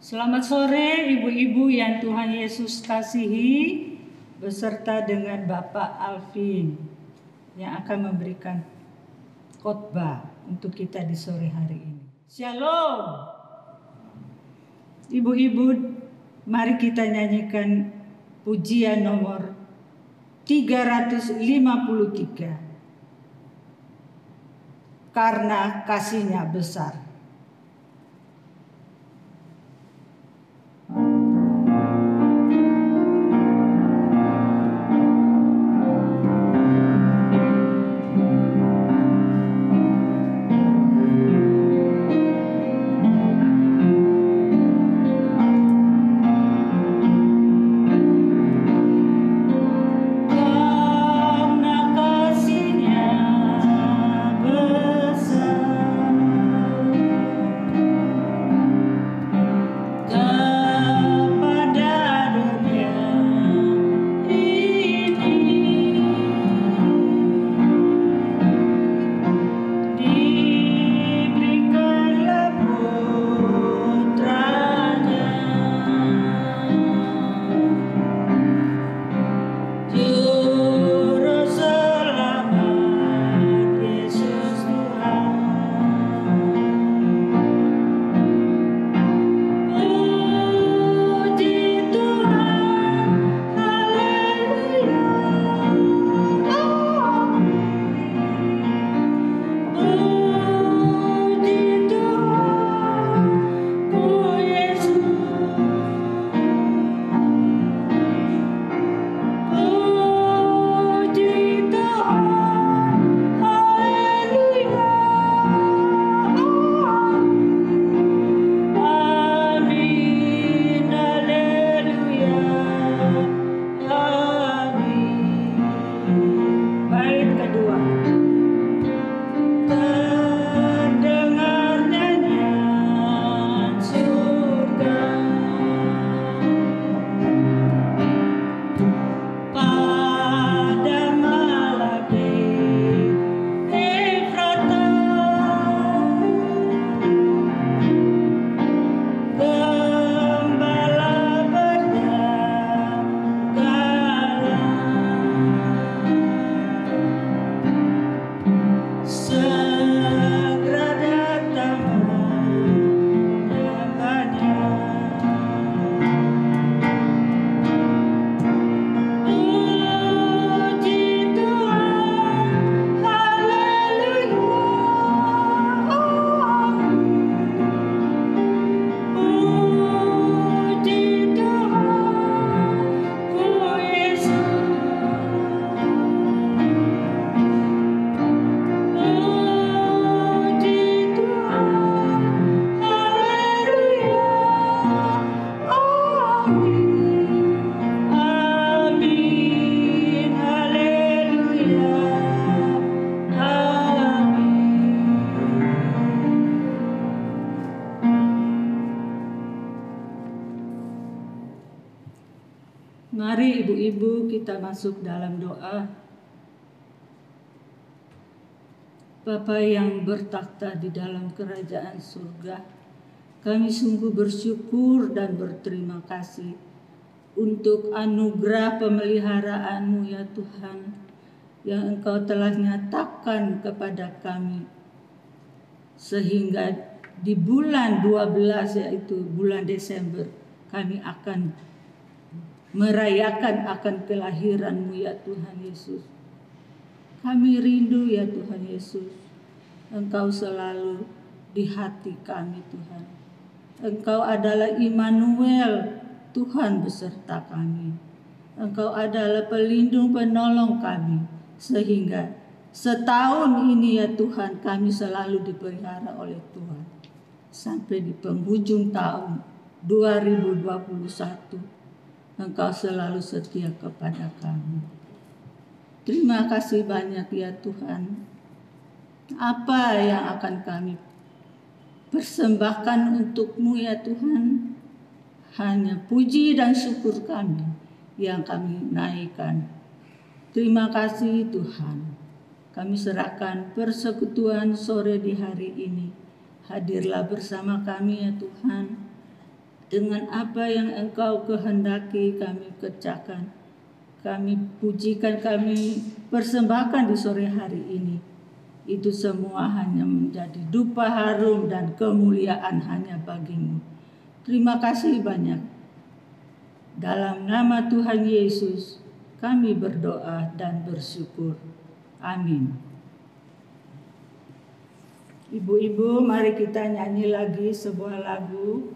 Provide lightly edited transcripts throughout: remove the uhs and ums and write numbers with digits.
Selamat sore ibu-ibu yang Tuhan Yesus kasihi, beserta dengan Bapak Alvin yang akan memberikan khotbah untuk kita di sore hari ini. Shalom. Ibu-ibu, mari kita nyanyikan pujian nomor 353. Karena kasih-Nya besar. Mari ibu-ibu kita masuk dalam doa. Bapa yang bertakhta di dalam kerajaan surga, kami sungguh bersyukur dan berterima kasih untuk anugerah pemeliharaan-Mu ya Tuhan, yang Engkau telah nyatakan kepada kami. Sehingga di bulan 12 yaitu bulan Desember kami akan merayakan akan kelahiran-Mu ya Tuhan Yesus. Kami rindu ya Tuhan Yesus, Engkau selalu di hati kami Tuhan. Engkau adalah Immanuel, Tuhan beserta kami. Engkau adalah pelindung penolong kami, sehingga setahun ini ya Tuhan kami selalu dipelihara oleh Tuhan. Sampai di penghujung tahun 2021. Engkau selalu setia kepada kami. Terima kasih banyak ya Tuhan. Apa yang akan kami persembahkan untuk-Mu ya Tuhan? Hanya puji dan syukur kami yang kami naikkan. Terima kasih Tuhan. Kami serahkan persekutuan sore di hari ini. Hadirlah bersama kami ya Tuhan. Dengan apa yang Engkau kehendaki kami kerjakan, kami pujikan, kami persembahkan di sore hari ini. Itu semua hanya menjadi dupa harum dan kemuliaan hanya bagi-Mu. Terima kasih banyak. Dalam nama Tuhan Yesus kami berdoa dan bersyukur. Amin. Ibu-ibu, mari kita nyanyi lagi sebuah lagu,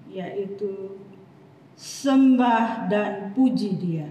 yaitu Sembah dan Puji Dia.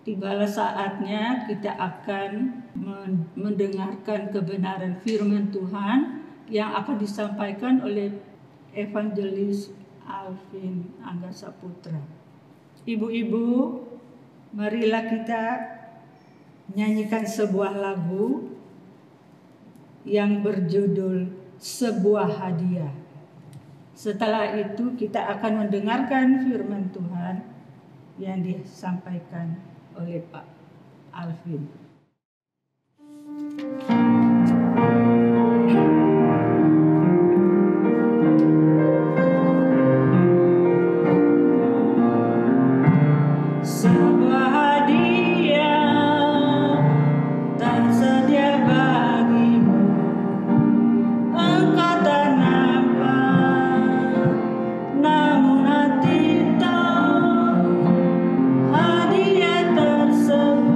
Tibalah saatnya kita akan mendengarkan kebenaran firman Tuhan yang akan disampaikan oleh Evangelis Alvin Angga Saputra. Ibu-ibu, marilah kita nyanyikan sebuah lagu yang berjudul Sebuah Hadiah. Setelah itu kita akan mendengarkan firman Tuhan yang disampaikan oleh Pak Alvin. Sebuah hadiah tersedia bagimu, engkau tak nampak, namun hati tahu hadiah tersebut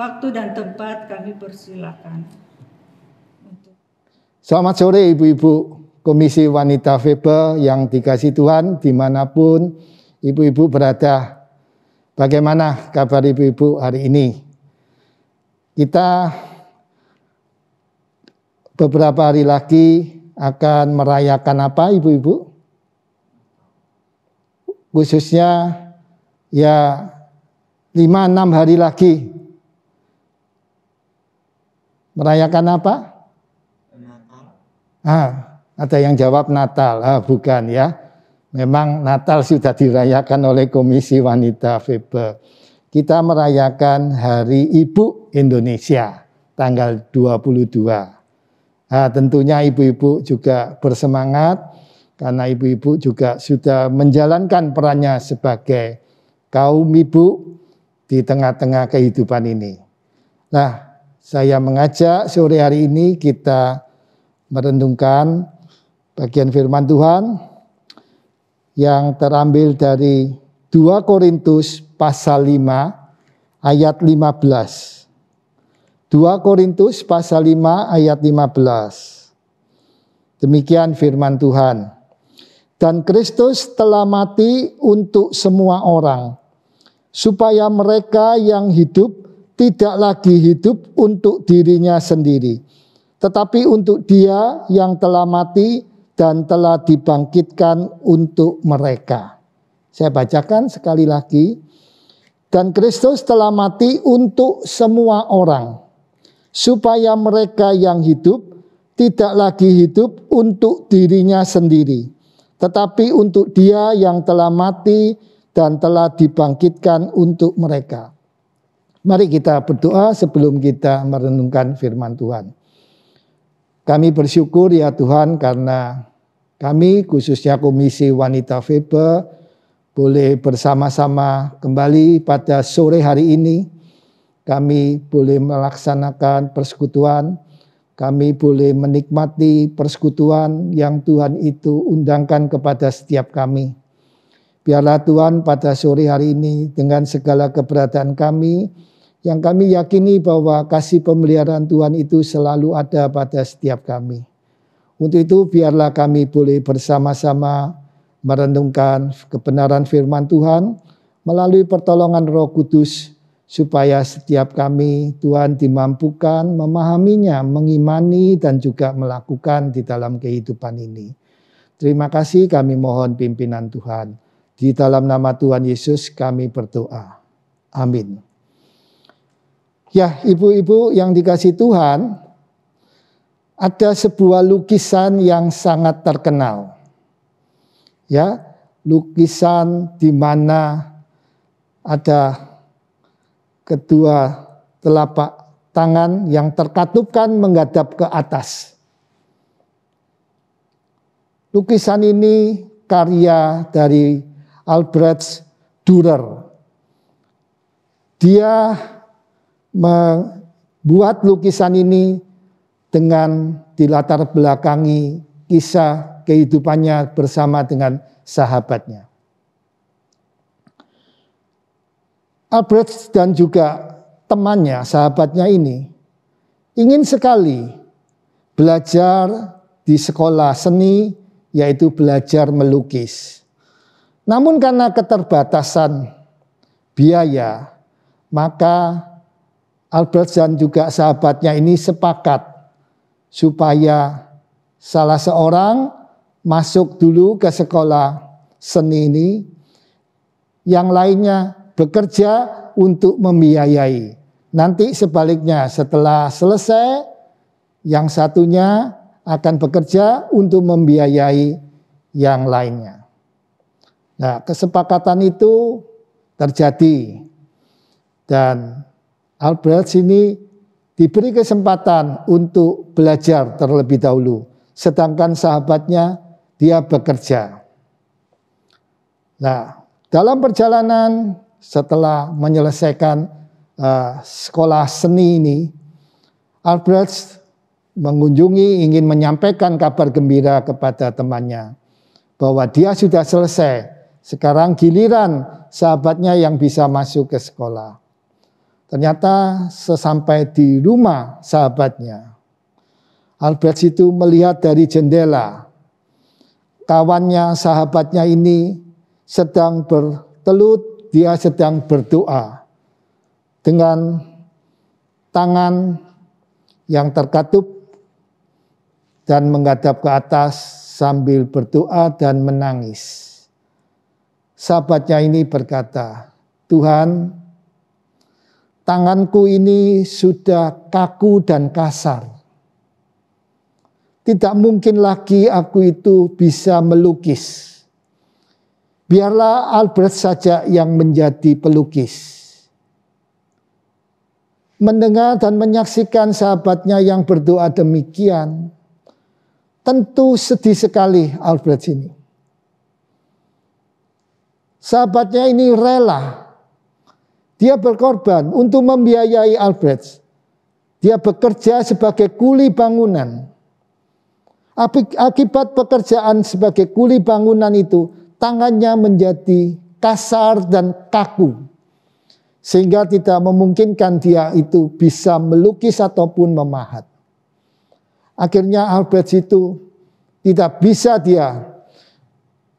Waktu dan tempat kami persilakan. Selamat sore ibu-ibu Komisi Wanita FEBE yang dikasihi Tuhan dimanapun ibu-ibu berada. Bagaimana kabar ibu-ibu hari ini? Kita beberapa hari lagi akan merayakan apa ibu-ibu? Khususnya ya 5-6 hari lagi. Merayakan apa? Ada yang jawab Natal. Bukan ya. Memang Natal sudah dirayakan oleh Komisi Wanita FEBE. Kita merayakan Hari Ibu Indonesia tanggal 22. Tentunya ibu-ibu juga bersemangat karena ibu-ibu juga sudah menjalankan perannya sebagai kaum ibu di tengah-tengah kehidupan ini. Nah, saya mengajak sore hari ini kita merenungkan bagian firman Tuhan yang terambil dari 2 Korintus pasal 5 ayat 15. 2 Korintus pasal 5 ayat 15. Demikian firman Tuhan. Dan Kristus telah mati untuk semua orang, supaya mereka yang hidup tidak lagi hidup untuk dirinya sendiri, tetapi untuk Dia yang telah mati dan telah dibangkitkan untuk mereka. Saya bacakan sekali lagi. Dan Kristus telah mati untuk semua orang, supaya mereka yang hidup tidak lagi hidup untuk dirinya sendiri, tetapi untuk Dia yang telah mati dan telah dibangkitkan untuk mereka. Mari kita berdoa sebelum kita merenungkan firman Tuhan. Kami bersyukur ya Tuhan karena kami khususnya Komisi Wanita FEBE boleh bersama-sama kembali pada sore hari ini. Kami boleh melaksanakan persekutuan, kami boleh menikmati persekutuan yang Tuhan itu undangkan kepada setiap kami. Biarlah Tuhan pada sore hari ini dengan segala keberadaan kami, yang kami yakini bahwa kasih pemeliharaan Tuhan itu selalu ada pada setiap kami. Untuk itu biarlah kami boleh bersama-sama merenungkan kebenaran firman Tuhan melalui pertolongan Roh Kudus, supaya setiap kami Tuhan dimampukan memahaminya, mengimani dan juga melakukan di dalam kehidupan ini. Terima kasih, kami mohon pimpinan Tuhan. Di dalam nama Tuhan Yesus kami berdoa. Amin. Ya, ibu-ibu yang dikasihi Tuhan, ada sebuah lukisan yang sangat terkenal. Ya, lukisan di mana ada kedua telapak tangan yang terkatupkan menghadap ke atas. Lukisan ini karya dari Albrecht Dürer. Dia membuat lukisan ini dengan dilatar belakangi kisah kehidupannya bersama dengan sahabatnya. Albrecht dan juga temannya, sahabatnya ini ingin sekali belajar di sekolah seni, yaitu belajar melukis. Namun karena keterbatasan biaya, maka Albrecht dan juga sahabatnya ini sepakat supaya salah seorang masuk dulu ke sekolah seni ini, yang lainnya bekerja untuk membiayai. Nanti sebaliknya setelah selesai, yang satunya akan bekerja untuk membiayai yang lainnya. Nah, kesepakatan itu terjadi dan Albrecht ini diberi kesempatan untuk belajar terlebih dahulu, sedangkan sahabatnya dia bekerja. Nah, dalam perjalanan setelah menyelesaikan sekolah seni ini, Albrecht mengunjungi, ingin menyampaikan kabar gembira kepada temannya bahwa dia sudah selesai. Sekarang giliran sahabatnya yang bisa masuk ke sekolah. Ternyata sesampai di rumah sahabatnya, Albert itu melihat dari jendela, kawannya, sahabatnya ini sedang bertelut, dia sedang berdoa dengan tangan yang terkatup dan menghadap ke atas sambil berdoa dan menangis. Sahabatnya ini berkata, Tuhan, tanganku ini sudah kaku dan kasar. Tidak mungkin lagi aku itu bisa melukis. Biarlah Albert saja yang menjadi pelukis. Mendengar dan menyaksikan sahabatnya yang berdoa demikian, tentu sedih sekali Albert ini. Sahabatnya ini rela. Dia berkorban untuk membiayai Albert. Dia bekerja sebagai kuli bangunan. Akibat pekerjaan sebagai kuli bangunan itu, tangannya menjadi kasar dan kaku. Sehingga tidak memungkinkan dia itu bisa melukis ataupun memahat. Akhirnya Albert itu tidak bisa dia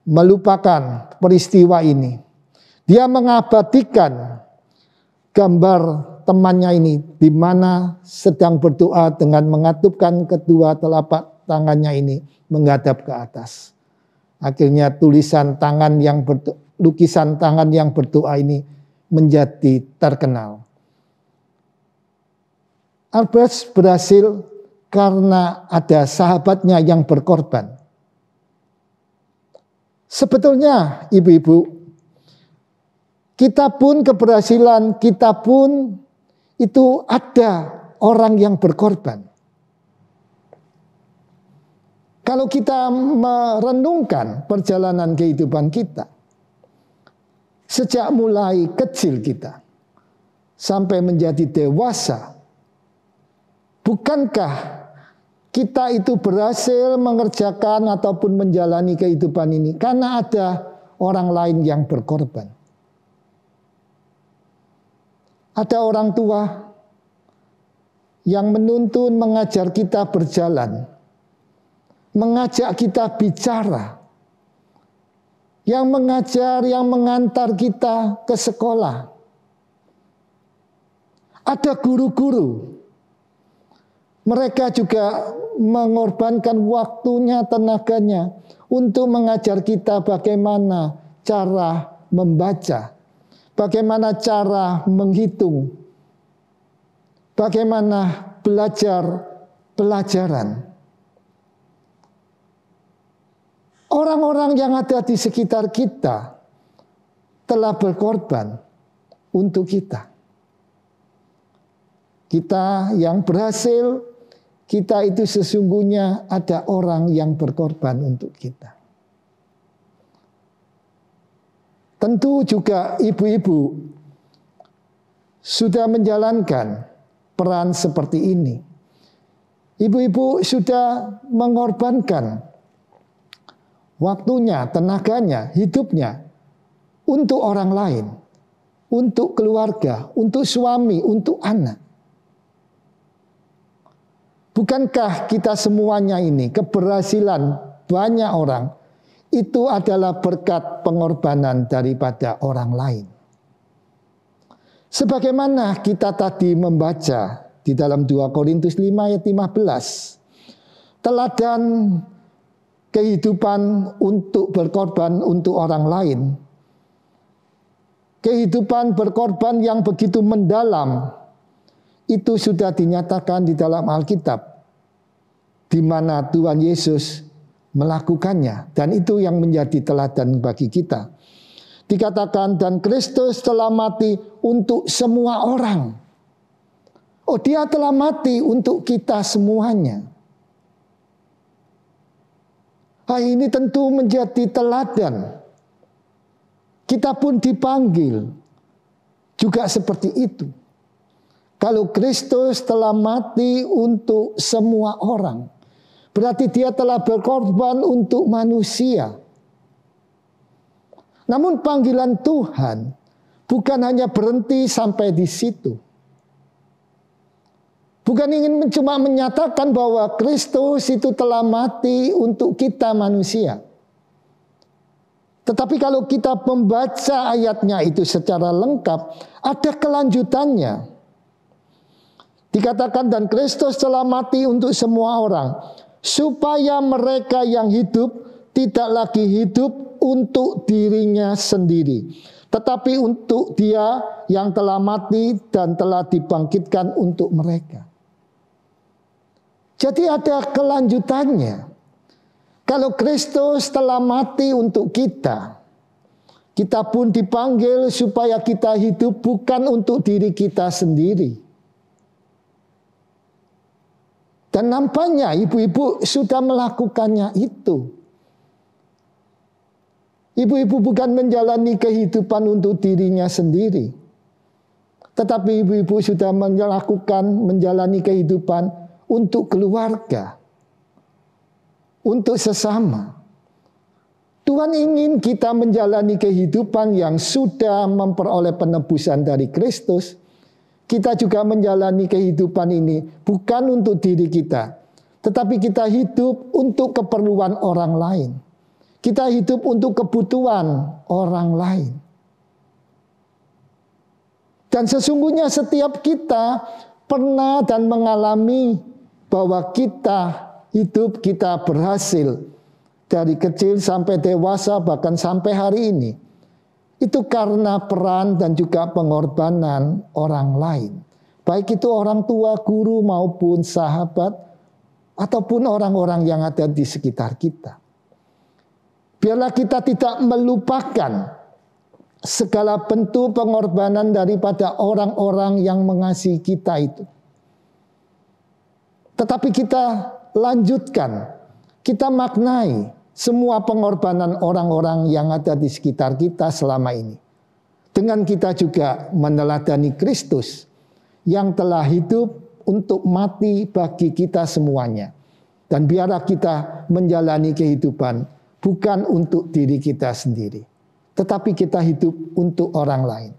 melupakan peristiwa ini. Dia mengabadikan gambar temannya ini di mana sedang berdoa dengan mengatupkan kedua telapak tangannya ini menghadap ke atas. Akhirnya lukisan tangan yang berdoa ini menjadi terkenal. Albert berhasil karena ada sahabatnya yang berkorban. Sebetulnya ibu-ibu, kita pun keberhasilan, kita pun itu ada orang yang berkorban. Kalau kita merenungkan perjalanan kehidupan kita, sejak mulai kecil kita sampai menjadi dewasa, bukankah kita itu berhasil mengerjakan ataupun menjalani kehidupan ini karena ada orang lain yang berkorban? Ada orang tua yang menuntun mengajar kita berjalan, mengajak kita bicara, yang mengajar, yang mengantar kita ke sekolah. Ada guru-guru. Mereka juga mengorbankan waktunya, tenaganya untuk mengajar kita bagaimana cara membaca, bagaimana cara menghitung, bagaimana belajar pelajaran. Orang-orang yang ada di sekitar kita telah berkorban untuk kita. Kita yang berhasil, kita itu sesungguhnya ada orang yang berkorban untuk kita. Tentu juga ibu-ibu sudah menjalankan peran seperti ini. Ibu-ibu sudah mengorbankan waktunya, tenaganya, hidupnya untuk orang lain, untuk keluarga, untuk suami, untuk anak. Bukankah kita semuanya ini, keberhasilan banyak orang, itu adalah berkat pengorbanan daripada orang lain. Sebagaimana kita tadi membaca di dalam 2 Korintus 5 ayat 15. Teladan kehidupan untuk berkorban untuk orang lain. Kehidupan berkorban yang begitu mendalam, itu sudah dinyatakan di dalam Alkitab, di mana Tuhan Yesus melakukannya, dan itu yang menjadi teladan bagi kita. Dikatakan, dan Kristus telah mati untuk semua orang. Oh, dia telah mati untuk kita semuanya. Ini tentu menjadi teladan. Kita pun dipanggil juga seperti itu. Kalau Kristus telah mati untuk semua orang, berarti dia telah berkorban untuk manusia. Namun panggilan Tuhan bukan hanya berhenti sampai di situ. Bukan ingin cuma menyatakan bahwa Kristus itu telah mati untuk kita manusia. Tetapi kalau kita membaca ayatnya itu secara lengkap, ada kelanjutannya. Dikatakan dan Kristus telah mati untuk semua orang, supaya mereka yang hidup tidak lagi hidup untuk dirinya sendiri, tetapi untuk Dia yang telah mati dan telah dibangkitkan untuk mereka. Jadi ada kelanjutannya. Kalau Kristus telah mati untuk kita, kita pun dipanggil supaya kita hidup bukan untuk diri kita sendiri. Dan nampaknya ibu-ibu sudah melakukannya itu. Ibu-ibu bukan menjalani kehidupan untuk dirinya sendiri, tetapi ibu-ibu sudah menjalani kehidupan untuk keluarga, untuk sesama. Tuhan ingin kita menjalani kehidupan yang sudah memperoleh penebusan dari Kristus. Kita juga menjalani kehidupan ini bukan untuk diri kita, tetapi kita hidup untuk keperluan orang lain. Kita hidup untuk kebutuhan orang lain. Dan sesungguhnya setiap kita pernah dan mengalami bahwa kita hidup, kita berhasil dari kecil sampai dewasa, bahkan sampai hari ini. Itu karena peran dan juga pengorbanan orang lain. Baik itu orang tua, guru, maupun sahabat, ataupun orang-orang yang ada di sekitar kita. Biarlah kita tidak melupakan segala bentuk pengorbanan daripada orang-orang yang mengasihi kita itu. Tetapi kita lanjutkan, kita maknai semua pengorbanan orang-orang yang ada di sekitar kita selama ini. Dengan kita juga meneladani Kristus yang telah hidup untuk mati bagi kita semuanya. Dan biarlah kita menjalani kehidupan bukan untuk diri kita sendiri, tetapi kita hidup untuk orang lain.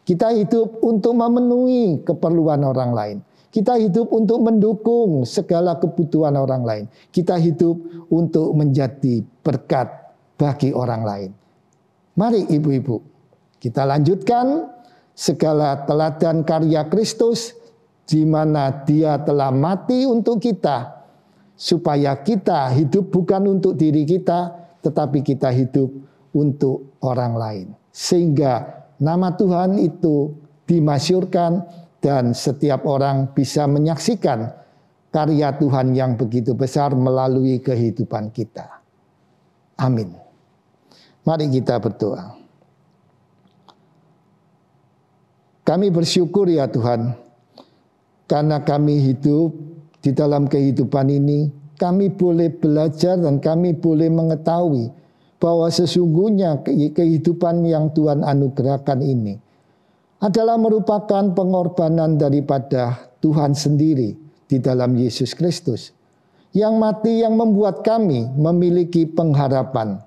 Kita hidup untuk memenuhi keperluan orang lain. Kita hidup untuk mendukung segala kebutuhan orang lain. Kita hidup untuk menjadi berkat bagi orang lain. Mari ibu-ibu, kita lanjutkan segala teladan karya Kristus, di mana Dia telah mati untuk kita, supaya kita hidup bukan untuk diri kita, tetapi kita hidup untuk orang lain. Sehingga nama Tuhan itu dimasyhurkan, dan setiap orang bisa menyaksikan karya Tuhan yang begitu besar melalui kehidupan kita. Amin. Mari kita berdoa. Kami bersyukur ya Tuhan, karena kami hidup di dalam kehidupan ini, kami boleh belajar dan kami boleh mengetahui bahwa sesungguhnya kehidupan yang Tuhan anugerahkan ini adalah merupakan pengorbanan daripada Tuhan sendiri di dalam Yesus Kristus, yang mati, yang membuat kami memiliki pengharapan,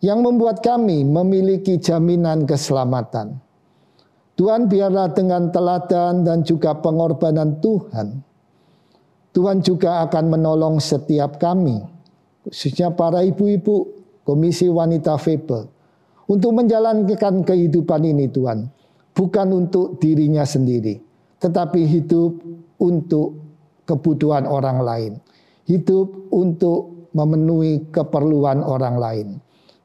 yang membuat kami memiliki jaminan keselamatan. Tuhan, biarlah dengan teladan dan juga pengorbanan Tuhan, Tuhan juga akan menolong setiap kami, khususnya para ibu-ibu Komisi Wanita Febe, untuk menjalankan kehidupan ini Tuhan, bukan untuk dirinya sendiri, tetapi hidup untuk kebutuhan orang lain, hidup untuk memenuhi keperluan orang lain.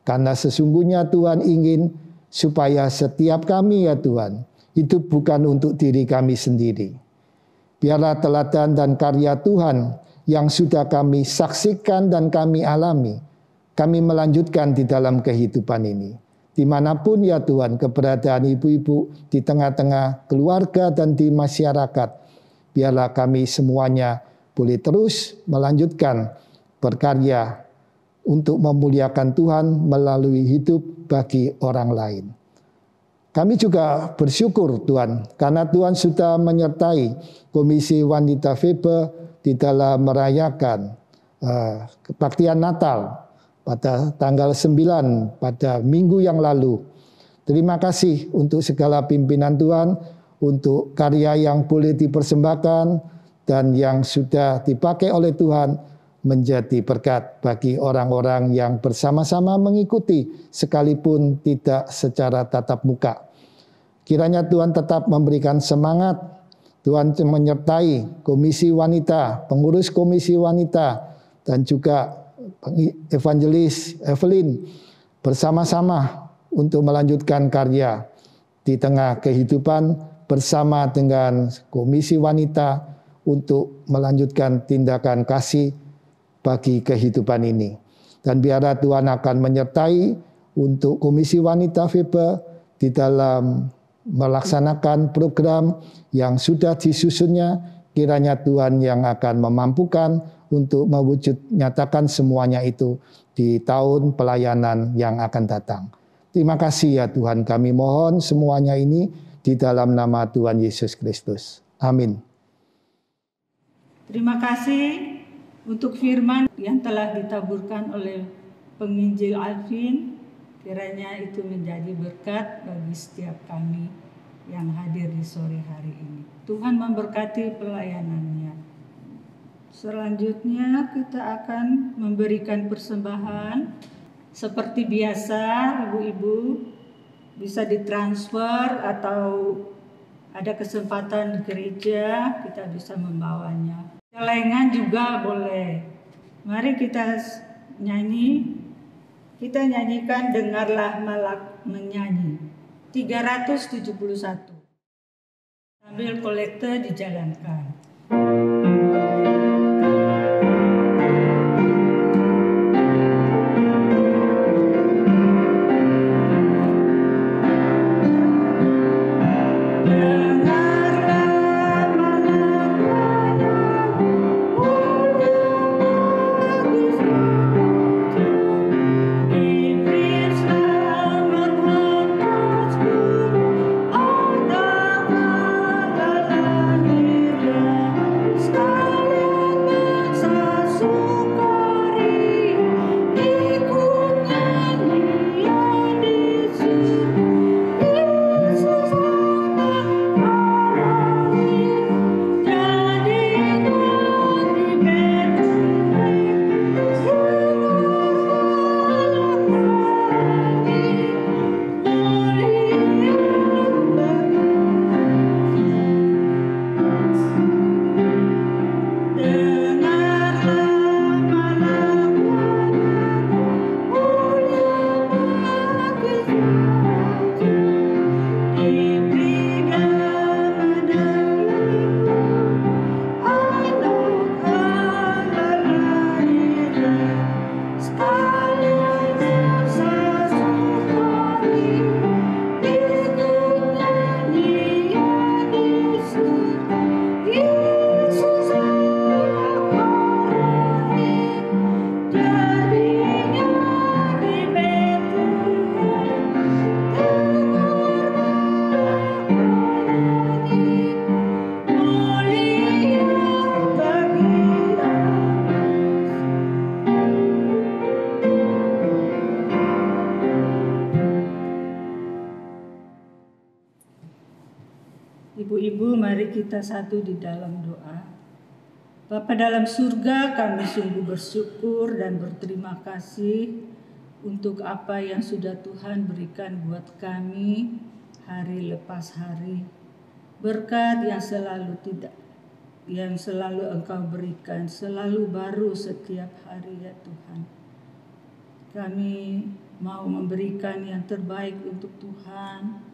Karena sesungguhnya Tuhan ingin supaya setiap kami ya Tuhan, hidup bukan untuk diri kami sendiri. Biarlah teladan dan karya Tuhan yang sudah kami saksikan dan kami alami, kami melanjutkan di dalam kehidupan ini. Dimanapun ya Tuhan keberadaan ibu-ibu di tengah-tengah keluarga dan di masyarakat, biarlah kami semuanya boleh terus melanjutkan berkarya untuk memuliakan Tuhan melalui hidup bagi orang lain. Kami juga bersyukur Tuhan, karena Tuhan sudah menyertai Komisi Wanita Febe di dalam merayakan kebaktian Natal pada tanggal 9 pada minggu yang lalu. Terima kasih untuk segala pimpinan Tuhan, untuk karya yang boleh dipersembahkan dan yang sudah dipakai oleh Tuhan menjadi berkat bagi orang-orang yang bersama-sama mengikuti sekalipun tidak secara tatap muka. Kiranya Tuhan tetap memberikan semangat, Tuhan menyertai komisi wanita, pengurus komisi wanita, dan juga evangelis Evelyn bersama-sama untuk melanjutkan karya di tengah kehidupan bersama dengan komisi wanita untuk melanjutkan tindakan kasih bagi kehidupan ini. Dan biarlah Tuhan akan menyertai untuk komisi wanita FEBE di dalam melaksanakan program yang sudah disusunnya. Kiranya Tuhan yang akan memampukan untuk mewujud nyatakan semuanya itu di tahun pelayanan yang akan datang. Terima kasih ya Tuhan, kami mohon semuanya ini di dalam nama Tuhan Yesus Kristus. Amin. Terima kasih untuk firman yang telah ditaburkan oleh penginjil Alvin. Kiranya itu menjadi berkat bagi setiap kami yang hadir di sore hari ini. Tuhan memberkati pelayanannya. Selanjutnya kita akan memberikan persembahan. Seperti biasa, ibu-ibu bisa ditransfer atau ada kesempatan di gereja, kita bisa membawanya. Celengan juga boleh. Mari kita nyanyi. Kita nyanyikan Dengarlah Malak Menyanyi 371. Sambil kolekte dijalankan. Ibu-ibu, mari kita satu di dalam doa. Bapa dalam surga, kami sungguh bersyukur dan berterima kasih untuk apa yang sudah Tuhan berikan buat kami hari lepas hari. Berkat yang selalu Engkau berikan, selalu baru setiap hari ya Tuhan. Kami mau memberikan yang terbaik untuk Tuhan.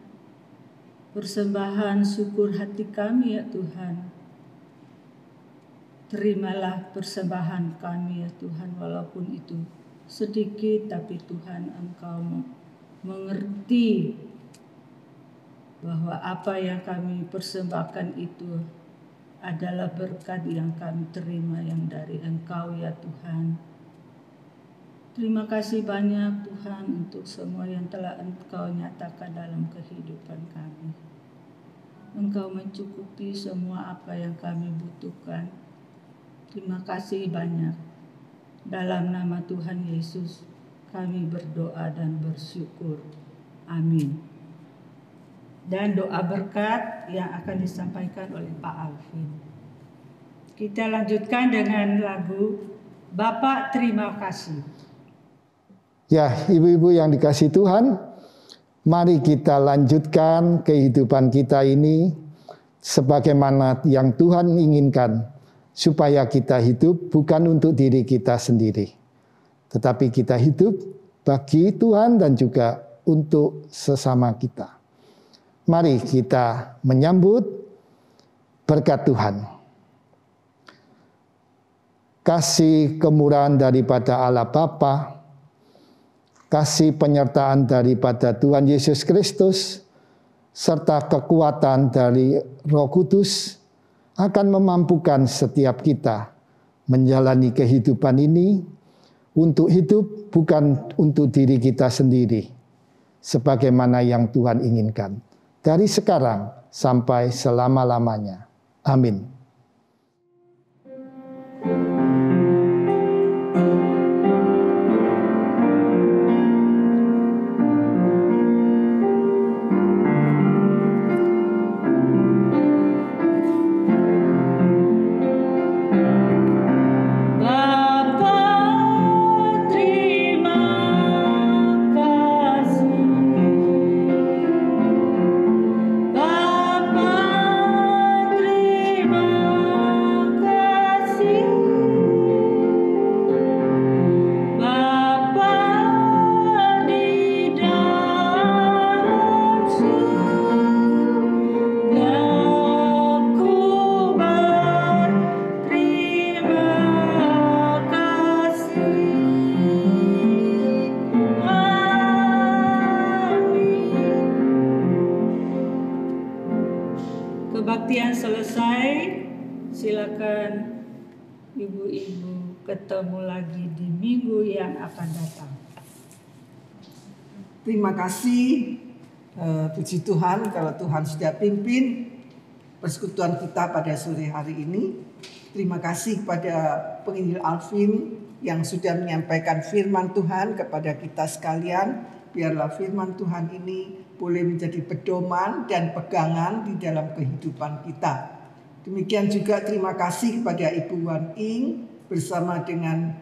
Persembahan syukur hati kami ya Tuhan. Terimalah persembahan kami ya Tuhan, walaupun itu sedikit, tapi Tuhan Engkau mengerti bahwa apa yang kami persembahkan itu adalah berkat yang kami terima yang dari Engkau ya Tuhan. Terima kasih banyak Tuhan untuk semua yang telah Engkau nyatakan dalam kehidupan kami. Engkau mencukupi semua apa yang kami butuhkan. Terima kasih banyak. Dalam nama Tuhan Yesus kami berdoa dan bersyukur. Amin. dan doa berkat yang akan disampaikan oleh Pak Alvin. Kita lanjutkan dengan lagu Bapak Terima Kasih. Ya, ibu-ibu yang dikasihi Tuhan, mari kita lanjutkan kehidupan kita ini sebagaimana yang Tuhan inginkan, supaya kita hidup bukan untuk diri kita sendiri, tetapi kita hidup bagi Tuhan dan juga untuk sesama kita. Mari kita menyambut berkat Tuhan. Kasih kemurahan daripada Allah Bapa, kasih penyertaan daripada Tuhan Yesus Kristus, serta kekuatan dari Roh Kudus akan memampukan setiap kita menjalani kehidupan ini untuk hidup bukan untuk diri kita sendiri, sebagaimana yang Tuhan inginkan, dari sekarang sampai selama-lamanya. Amin. Kebaktian selesai, silakan ibu-ibu ketemu lagi di minggu yang akan datang. Terima kasih, puji Tuhan kalau Tuhan sudah pimpin persekutuan kita pada sore hari ini. Terima kasih kepada penginjil Alvin yang sudah menyampaikan firman Tuhan kepada kita sekalian. Biarlah firman Tuhan ini boleh menjadi pedoman dan pegangan di dalam kehidupan kita. Demikian juga terima kasih kepada Ibu Wan Ing bersama dengan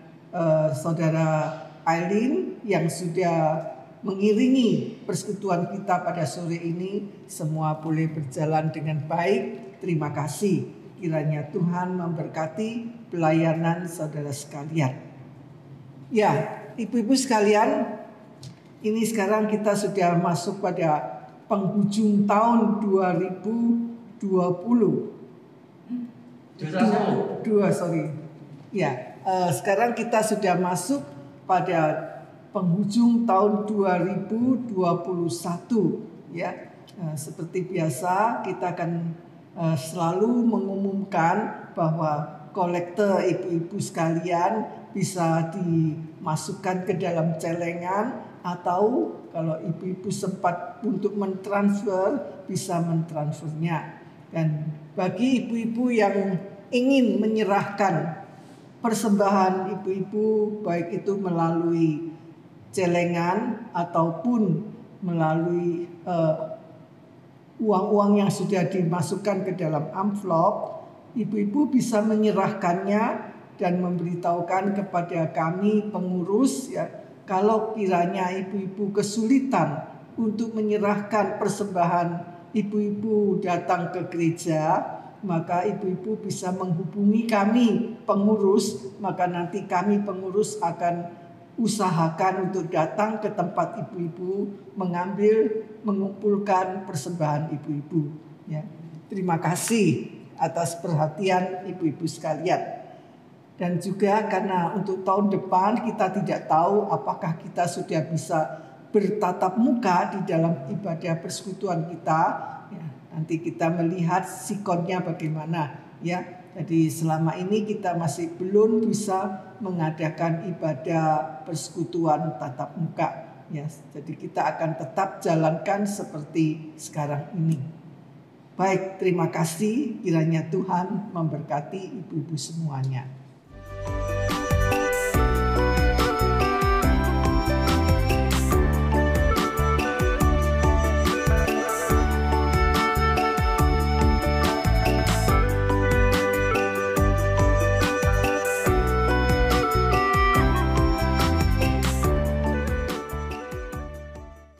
Saudara Aileen yang sudah mengiringi persekutuan kita pada sore ini. Semua boleh berjalan dengan baik. Terima kasih. Kiranya Tuhan memberkati pelayanan saudara sekalian. Ya, ibu-ibu sekalian, ini sekarang kita sudah masuk pada penghujung tahun 2020. Sekarang kita sudah masuk pada penghujung tahun 2021. Ya, seperti biasa kita akan selalu mengumumkan bahwa kolekte ibu-ibu sekalian bisa dimasukkan ke dalam celengan, atau kalau ibu-ibu sempat untuk mentransfer, bisa mentransfernya. Dan bagi ibu-ibu yang ingin menyerahkan persembahan ibu-ibu, baik itu melalui celengan ataupun melalui uang-uang yang sudah dimasukkan ke dalam amplop, ibu-ibu bisa menyerahkannya dan memberitahukan kepada kami pengurus, ya, kalau kiranya ibu-ibu kesulitan untuk menyerahkan persembahan ibu-ibu datang ke gereja, maka ibu-ibu bisa menghubungi kami pengurus, maka nanti kami pengurus akan usahakan untuk datang ke tempat ibu-ibu mengumpulkan persembahan ibu-ibu. Ya. Terima kasih atas perhatian ibu-ibu sekalian. Dan juga karena untuk tahun depan kita tidak tahu apakah kita sudah bisa bertatap muka di dalam ibadah persekutuan kita. Ya, nanti kita melihat sikonnya bagaimana. Ya, jadi selama ini kita masih belum bisa mengadakan ibadah persekutuan tatap muka. Ya, jadi kita akan tetap jalankan seperti sekarang ini. Baik, terima kasih. Kiranya Tuhan memberkati ibu-ibu semuanya.